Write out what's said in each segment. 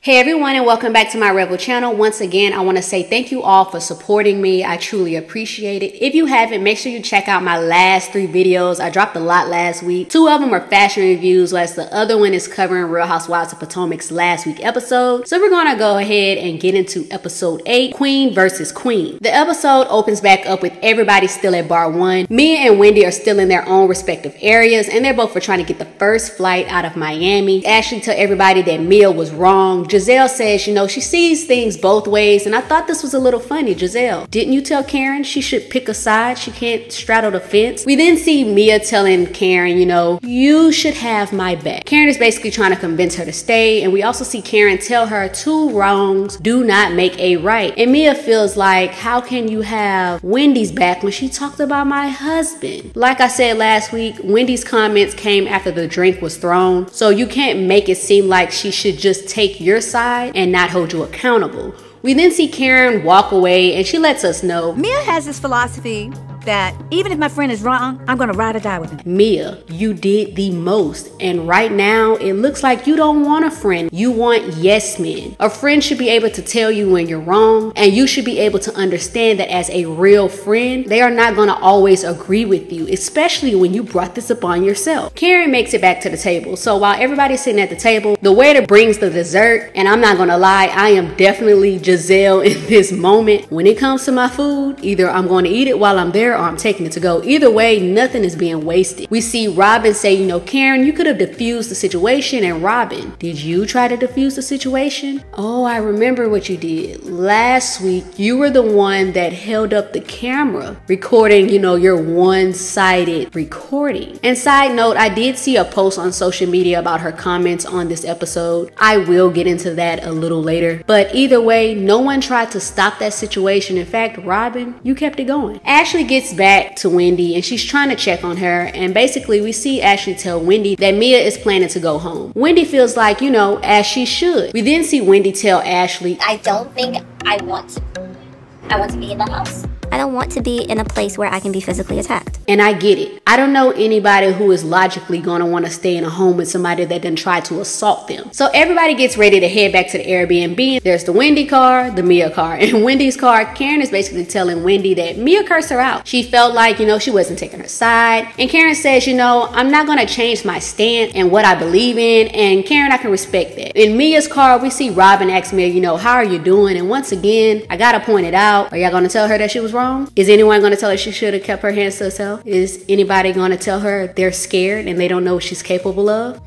Hey everyone, and welcome back to my Rebel channel. Once again, I want to say thank you all for supporting me. I truly appreciate it. If you haven't, make sure you check out my last 3 videos. I dropped a lot last week. 2 of them are fashion reviews, whilst the other one is covering Real Housewives of Potomac's last week episode. So we're going to go ahead and get into episode 8, Queen versus Queen. The episode opens back up with everybody still at bar 1. Mia and Wendy are still in their own respective areas, and they're both for trying to get the first flight out of Miami. Ashley tell everybody that Mia was wrong. Giselle says, she sees things both ways, and I thought this was a little funny. Giselle, didn't you tell Karen she should pick a side? She can't straddle the fence. We then see Mia telling Karen, you should have my back. Karen is basically trying to convince her to stay, and we also see Karen tell her 2 wrongs do not make a right. And Mia feels like, how can you have Wendy's back when she talked about my husband? Like I said last week, Wendy's comments came after the drink was thrown, so you can't make it seem like she should just take your side and not hold you accountable. We then see Karen walk away, and she lets us know Mia has this philosophy that even if my friend is wrong, I'm gonna ride or die with him. Mia, you did the most, and right now it looks like you don't want a friend. You want yes men. A friend should be able to tell you when you're wrong, and you should be able to understand that as a real friend, they are not gonna always agree with you, especially when you brought this upon yourself. Karen makes it back to the table, so while everybody's sitting at the table, the waiter brings the dessert, and I'm not gonna lie, I am definitely Giselle in this moment. When it comes to my food, either I'm going to eat it while I'm there or I'm taking it to go. Either way, nothing is being wasted. We see Robin say, Karen, you could have diffused the situation. And Robin, did you try to diffuse the situation? Oh, I remember what you did. Last week, you were the one that held up the camera recording, your one-sided recording. And side note, I did see a post on social media about her comments on this episode. I will get into that a little later. But either way, no one tried to stop that situation. In fact, Robin, you kept it going. Ashley gets back to Wendy, and she's trying to check on her, and basically we see Ashley tell Wendy that Mia is planning to go home. Wendy feels like, as she should. We then see Wendy tell Ashley, I don't think I want to be in the house. I don't want to be in a place where I can be physically attacked. And I get it. I don't know anybody who is logically going to want to stay in a home with somebody that done tried to assault them. So everybody gets ready to head back to the Airbnb. There's the Wendy car, the Mia car. In Wendy's car, Karen is basically telling Wendy that Mia cursed her out. She felt like, she wasn't taking her side. And Karen says, I'm not going to change my stance and what I believe in. And Karen, I can respect that. In Mia's car, we see Robin ask Mia, how are you doing? And once again, I got to point it out. Are y'all going to tell her that she was wrong? Is anyone going to tell her she should have kept her hands to herself? Is anybody going to tell her they're scared and they don't know what she's capable of?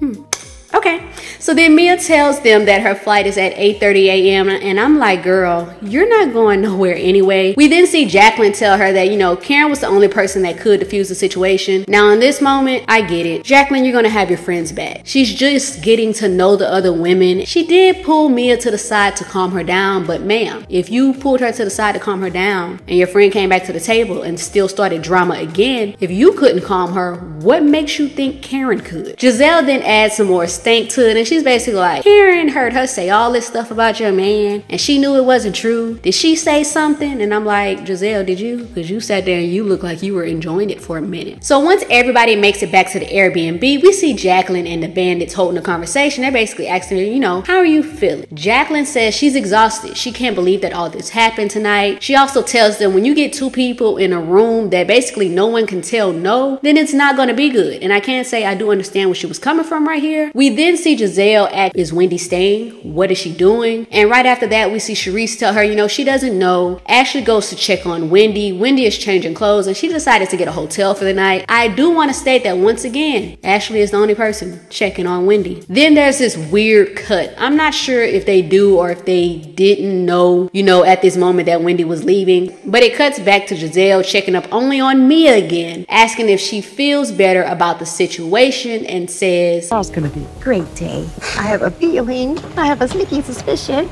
Okay, so then Mia tells them that her flight is at 8:30 a.m. and I'm like, girl, you're not going nowhere anyway. We then see Jacqueline tell her that, Karen was the only person that could defuse the situation. Now in this moment, I get it. Jacqueline, you're gonna have your friends back. She's just getting to know the other women. She did pull Mia to the side to calm her down, but ma'am, if you pulled her to the side to calm her down and your friend came back to the table and still started drama again, if you couldn't calm her, what makes you think Karen could? Giselle then adds some more stank to it, and she's basically like, Karen heard her say all this stuff about your man and she knew it wasn't true. Did she say something? And I'm like, Giselle, did you? Because you sat there and you looked like you were enjoying it for a minute. So once everybody makes it back to the Airbnb, we see Jacqueline and the bandits holding a conversation. They're basically asking her, how are you feeling? Jacqueline says she's exhausted. She can't believe that all this happened tonight. She also tells them when you get 2 people in a room that basically no one can tell no, then it's not going to be good. And I can't say I do understand where she was coming from right here. We then see Giselle ask, is Wendy staying? What is she doing? And right after that, we see Charisse tell her, she doesn't know. Ashley goes to check on Wendy. Wendy is changing clothes and she decided to get a hotel for the night. I do want to state that once again, Ashley is the only person checking on Wendy. Then there's this weird cut. I'm not sure if they do or if they didn't know, at this moment that Wendy was leaving, but it cuts back to Giselle checking up only on Mia again, asking if she feels better about the situation and says, "Tomorrow's gonna be a great day. I have a feeling. I have a sneaky suspicion."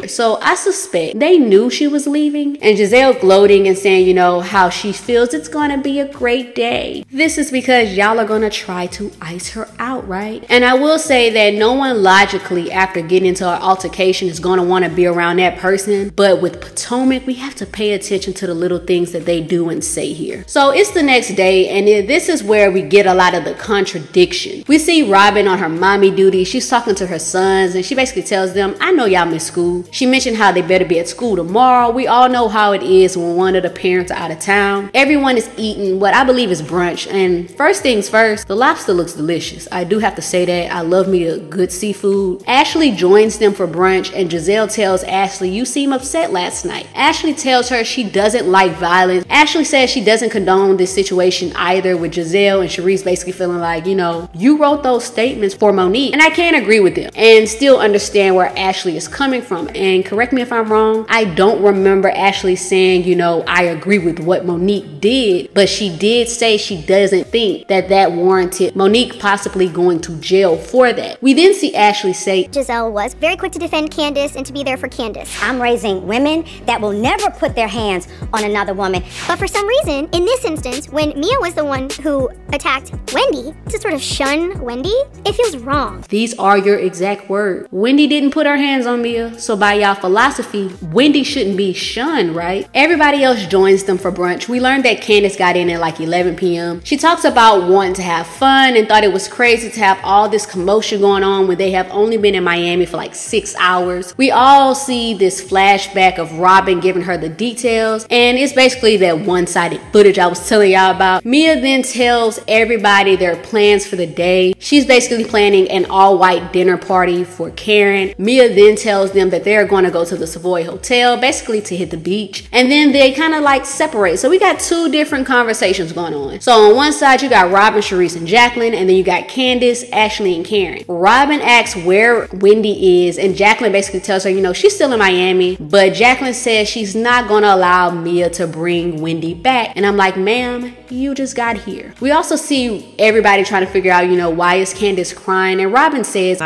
So I suspect they knew she was leaving, and Giselle gloating and saying, how she feels it's gonna be a great day. This is because y'all are gonna try to ice her out, right? And I will say that no one logically after getting into an altercation is gonna want to be around that person, but with Potomac, we have to pay attention to the little things that they do and say here. So it's the next day, and this is where we get a lot of the contradiction. We see Robin on her mommy duty. She's talking to her sons and she basically tells them, I know y'all miss school. She mentioned how they better be at school tomorrow. We all know how it is when one of the parents are out of town. Everyone is eating what I believe is brunch, and first things first, the lobster looks delicious. I do have to say that. I love me a good seafood. Ashley joins them for brunch and Giselle tells Ashley, you seem upset last night. Ashley tells her she doesn't like violence. Ashley says she doesn't condone this situation either, with Giselle and Sharice basically feeling like, you know, you wrote those statements for Monique. And I can't agree with them and still understand where Ashley is coming from. And correct me if I'm wrong, I don't remember Ashley saying, you know, I agree with what Monique did, but she did say she doesn't think that that warranted Monique possibly going to jail for that. We then see Ashley say, Giselle was very quick to defend Candiace and to be there for Candiace. I'm raising women that will never put their hands on another woman. But for some reason, in this instance, when Mia was the one who attacked Wendy, to sort of shun Wendy, it feels wrong. These are your exact words. Wendy didn't put her hands on Mia, so by y'all philosophy, Wendy shouldn't be shunned, right? Everybody else joins them for brunch. We learned that Candiace got in at like 11 p.m. She talks about wanting to have fun and thought it was crazy to have all this commotion going on when they have only been in Miami for like 6 hours. We all see this flashback of Robin giving her the details, and it's basically that one-sided footage I was telling y'all about. Mia then tells everybody their plans for the day. She's basically planning an all-white dinner party for Karen. Mia then tells them that they're going to go to the Savoy Hotel, basically to hit the beach, and then they kind of like separate. So we got two different conversations going on. So on one side you got Robin, Sharice, and Jacqueline, and then you got Candiace, Ashley, and Karen. Robin asks where Wendy is, and Jacqueline basically tells her, you know, she's still in Miami, but Jacqueline says she's not going to allow Mia to bring Wendy back. And I'm like, ma'am, you just got here. We also see everybody trying to figure out, you know, why is Candiace crying? And Robin says,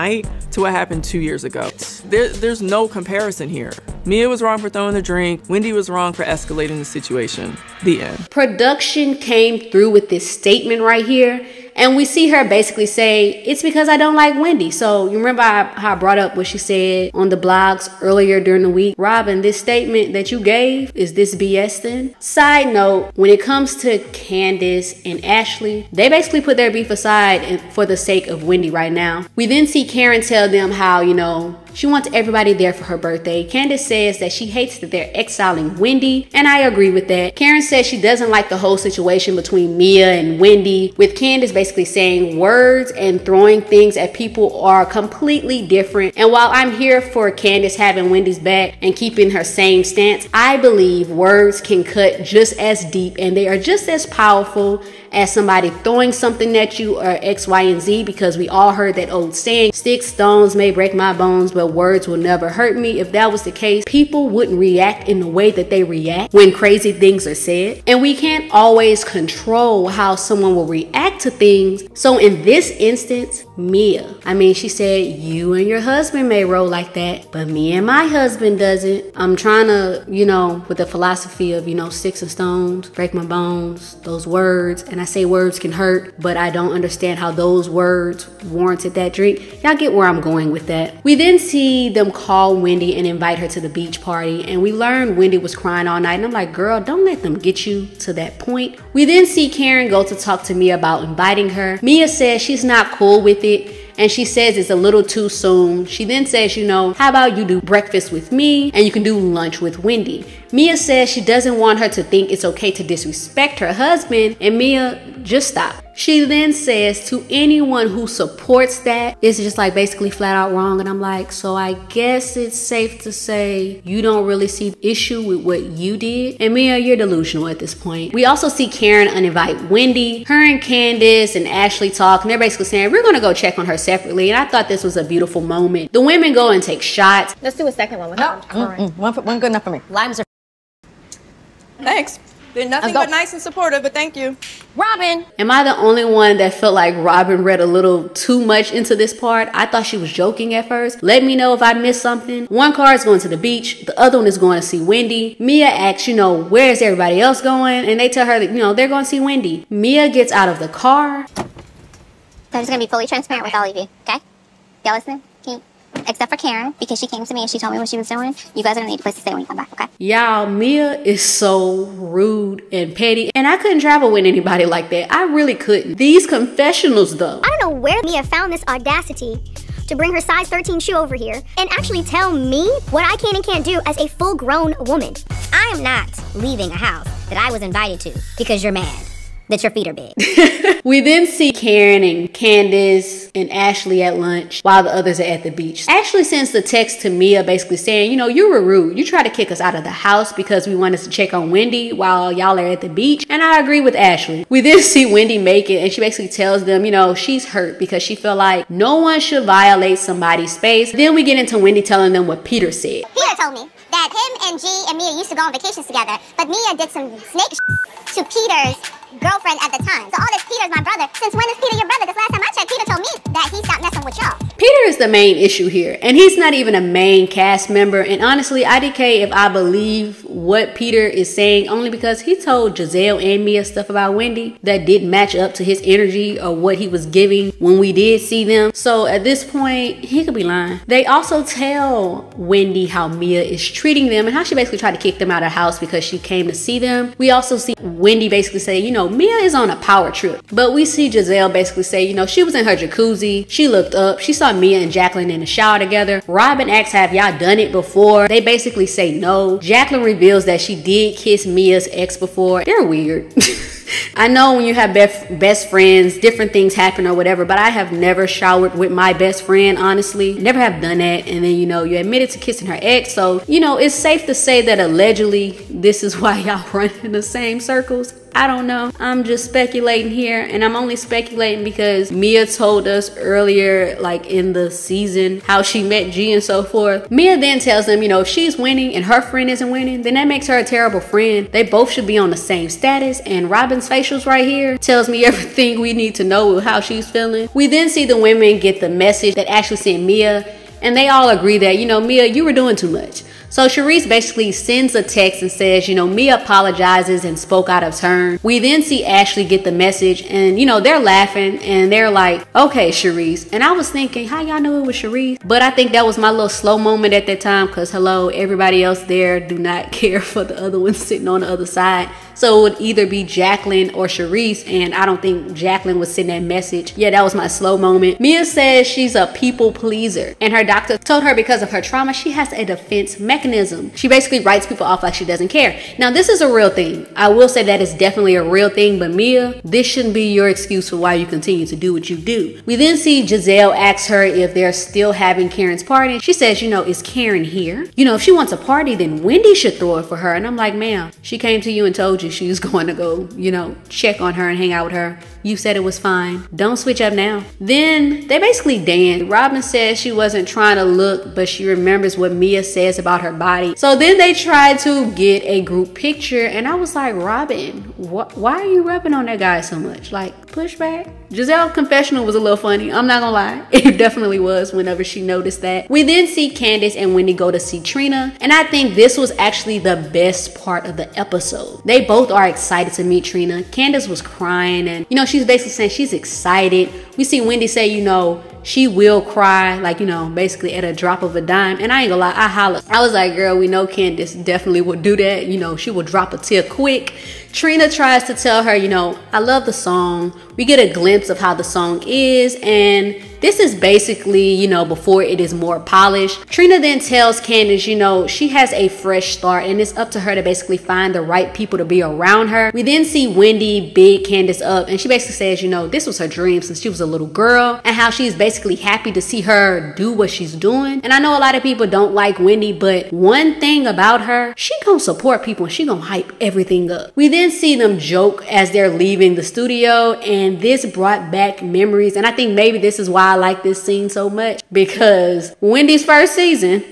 to what happened 2 years ago. There's no comparison here. Mia was wrong for throwing the drink. Wendy was wrong for escalating the situation. The end. Production came through with this statement right here. And we see her basically say, it's because I don't like Wendy. So you remember how I brought up what she said on the blogs earlier during the week? Robin, this statement that you gave, is this BS then? Side note, when it comes to Candiace and Ashley, they basically put their beef aside for the sake of Wendy right now. We then see Karen tell them how, you know, she wants everybody there for her birthday. Candiace says that she hates that they're exiling Wendy, and I agree with that. Karen says she doesn't like the whole situation between Mia and Wendy, with Candiace basically saying words and throwing things at people are completely different. And while I'm here for Candiace having Wendy's back and keeping her same stance, I believe words can cut just as deep and they are just as powerful as somebody throwing something at you or X, Y, and Z, because we all heard that old saying, sticks, stones may break my bones, but words will never hurt me. If that was the case, people wouldn't react in the way that they react when crazy things are said. And we can't always control how someone will react to things. So in this instance, Mia, she said, you and your husband may roll like that, but me and my husband doesn't. I'm trying to, with the philosophy of, sticks and stones, break my bones, those words. And I say words can hurt, but I don't understand how those words warranted that drink. Y'all get where I'm going with that. We then see them call Wendy and invite her to the beach party. And we learned Wendy was crying all night. And I'm like, girl, don't let them get you to that point. We then see Karen go to talk to Mia about inviting her. Mia says she's not cool with it. And she says it's a little too soon. She then says, how about you do breakfast with me and you can do lunch with Wendy. Mia says she doesn't want her to think it's okay to disrespect her husband. And Mia, just stop. She then says to anyone who supports that, it's just like basically flat out wrong. And I'm like, so I guess it's safe to say you don't really see issue with what you did. And Mia, you're delusional at this point. We also see Karen uninvite Wendy. Her and Candiace and Ashley talk, and they're basically saying, we're gonna go check on her separately. And I thought this was a beautiful moment. The women go and take shots. Let's do a second one with One good enough for me. Limes are thanks. They're nothing but nice and supportive, but thank you. Robin. Am I the only one that felt like Robin read a little too much into this part? I thought she was joking at first. Let me know if I missed something. One car is going to the beach. The other one is going to see Wendy. Mia asks, where is everybody else going? And they tell her that, they're going to see Wendy. Mia gets out of the car. I'm just going to be fully transparent with all of you, okay? Y'all listening? Except for Karen, because she came to me and she told me what she was doing. You guys are gonna need a place to stay when you come back, okay? Y'all, Mia is so rude and petty, and I couldn't travel with anybody like that. I really couldn't. These confessionals, though. I don't know where Mia found this audacity to bring her size 13 shoe over here and actually tell me what I can and can't do as a full-grown woman. I am not leaving a house that I was invited to because you're mad that your feet are big. We then see Karen and Candiace and Ashley at lunch while the others are at the beach. Ashley sends the text to Mia basically saying, you know, you were rude. You tried to kick us out of the house because we wanted to check on Wendy while y'all are at the beach. And I agree with Ashley. We then see Wendy make it and she basically tells them, you know, she's hurt because she felt like no one should violate somebody's space. Then we get into Wendy telling them what Peter said. Peter told me that him and G and Mia used to go on vacations together, but Mia did some snake to Peter's girlfriend at the time. So all this, Peter's my brother. Since when is Peter your brother? Because last time I checked, Peter told me that he stopped messing with y'all. Peter is the main issue here, and he's not even a main cast member. And honestly, IDK if I believe what Peter is saying, only because he told Giselle and Mia stuff about Wendy that didn't match up to his energy or what he was giving when we did see them. So at this point, he could be lying. They also tell Wendy how Mia is treating them and how she basically tried to kick them out of the house because she came to see them. We also see Wendy basically say, you know, Mia is on a power trip. But we see Giselle basically say, you know, she was in her jacuzzi. She looked up. She saw Mia and Jacqueline in the shower together. Robin asks, have y'all done it before? They basically say no. Jacqueline reveals that she did kiss Mia's ex before. They're weird. I know when you have best friends, different things happen or whatever, but I have never showered with my best friend, honestly. Never have done that. And then, you know, you admitted to kissing her ex. So, you know, it's safe to say that allegedly this is why y'all run in the same circles. I don't know. I'm just speculating here, and I'm only speculating because Mia told us earlier, like in the season, how she met G and so forth. Mia then tells them, you know, if she's winning and her friend isn't winning, then that makes her a terrible friend. They both should be on the same status, and Robin's facials right here tells me everything we need to know with how she's feeling. We then see the women get the message that Ashley sent Mia, and they all agree that, you know, Mia, you were doing too much. So Charisse basically sends a text and says, you know, Mia apologizes and spoke out of turn. We then see Ashley get the message and, you know, they're laughing and they're like, okay, Charisse. And I was thinking, how y'all knew it was Charisse? But I think that was my little slow moment at that time because, hello, everybody else there do not care for the other one sitting on the other side. So it would either be Jacqueline or Charisse, and I don't think Jacqueline was sending that message. Yeah, that was my slow moment. Mia says she's a people pleaser, and her doctor told her because of her trauma, she has a defense mechanism. She basically writes people off like she doesn't care. Now, this is a real thing. I will say that is definitely a real thing, but Mia, this shouldn't be your excuse for why you continue to do what you do. We then see Giselle ask her if they're still having Karen's party. She says, you know, is Karen here? You know, if she wants a party, then Wendy should throw it for her. And I'm like, ma'am, she came to you and told you she was going to go, you know, check on her and hang out with her. You said it was fine. Don't switch up now. Then they basically dance. Robin says she wasn't trying to look, but she remembers what Mia says about her body. So then they tried to get a group picture, and I was like, Robin, why are you rubbing on that guy so much? Like, push back. Giselle's confessional was a little funny. I'm not gonna lie. It definitely was whenever she noticed that. We then see Candiace and Wendy go to see Trina, and I think this was actually the best part of the episode. They both are excited to meet Trina. Candiace was crying, and, you know, she's basically saying she's excited. We see Wendy say, you know, she will cry, like, you know, basically at a drop of a dime. And I ain't gonna lie, I hollered. I was like, girl, we know Candiace definitely would do that. You know, she will drop a tear quick. Trina tries to tell her, you know, I love the song. We get a glimpse of how the song is, and this is basically, you know, before it is more polished. Trina then tells Candiace, you know, she has a fresh start and it's up to her to basically find the right people to be around her. We then see Wendy big Candiace up, and she basically says, you know, this was her dream since she was a little girl, and how she's basically happy to see her do what she's doing. And I know a lot of people don't like Wendy, but one thing about her, she gonna support people and she gonna hype everything up. We then see them joke as they're leaving the studio, and this brought back memories, and I think maybe this is why I like this scene so much, because Wendy's first season,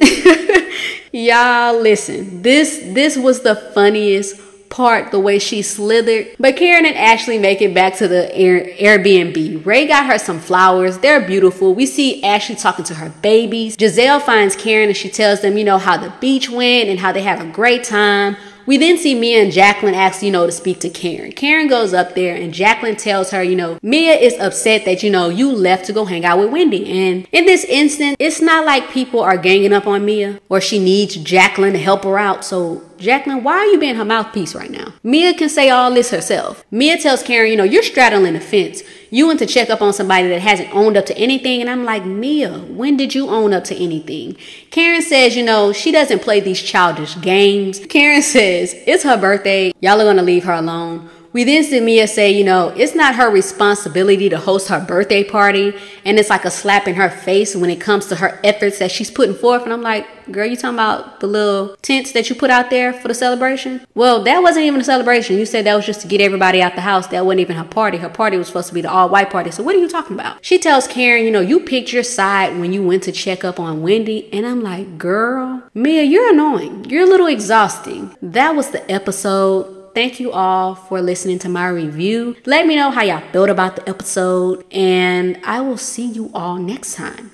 y'all listen, this was the funniest part, the way she slithered. But Karen and Ashley make it back to the Airbnb. Ray got her some flowers. They're beautiful. We see Ashley talking to her babies. Giselle finds Karen and she tells them, you know, how the beach went and how they had a great time. We then see Mia and Jacqueline ask, you know, to speak to Karen. Karen goes up there and Jacqueline tells her, you know, Mia is upset that, you know, you left to go hang out with Wendy. And in this instance, it's not like people are ganging up on Mia or she needs Jacqueline to help her out. So Jacqueline, why are you being her mouthpiece right now? Mia can say all this herself. Mia tells Karen, you know, you're straddling the fence. You went to check up on somebody that hasn't owned up to anything. And I'm like, Mia, when did you own up to anything? Karen says, you know, she doesn't play these childish games. Karen says, it's her birthday. Y'all are going to leave her alone. We then see Mia say, you know, it's not her responsibility to host her birthday party. And it's like a slap in her face when it comes to her efforts that she's putting forth. And I'm like, girl, you talking about the little tents that you put out there for the celebration? Well, that wasn't even a celebration. You said that was just to get everybody out the house. That wasn't even her party. Her party was supposed to be the all-white party. So what are you talking about? She tells Karen, you know, you picked your side when you went to check up on Wendy. And I'm like, girl, Mia, you're annoying. You're a little exhausting. That was the episode. Thank you all for listening to my review. Let me know how y'all felt about the episode, and I will see you all next time.